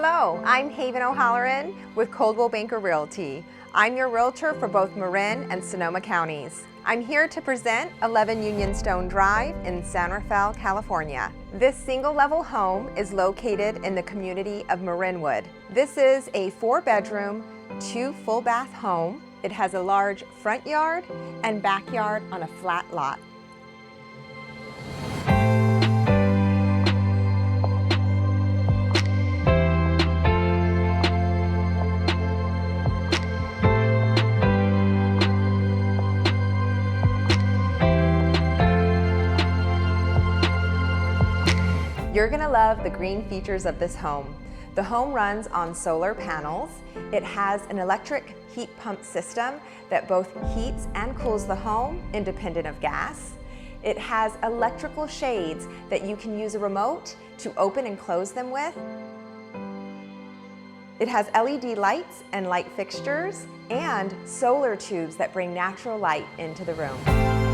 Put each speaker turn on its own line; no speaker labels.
Hello, I'm Haven O'Halloran with Coldwell Banker Realty. I'm your realtor for both Marin and Sonoma counties. I'm here to present 11 Unionstone Drive in San Rafael, California. This single-level home is located in the community of Marinwood. This is a 4-bedroom, 2 full-bath home. It has a large front yard and backyard on a flat lot. You're gonna love the green features of this home. The home runs on solar panels. It has an electric heat pump system that both heats and cools the home independent of gas. It has electrical shades that you can use a remote to open and close them with. It has LED lights and light fixtures and solar tubes that bring natural light into the room.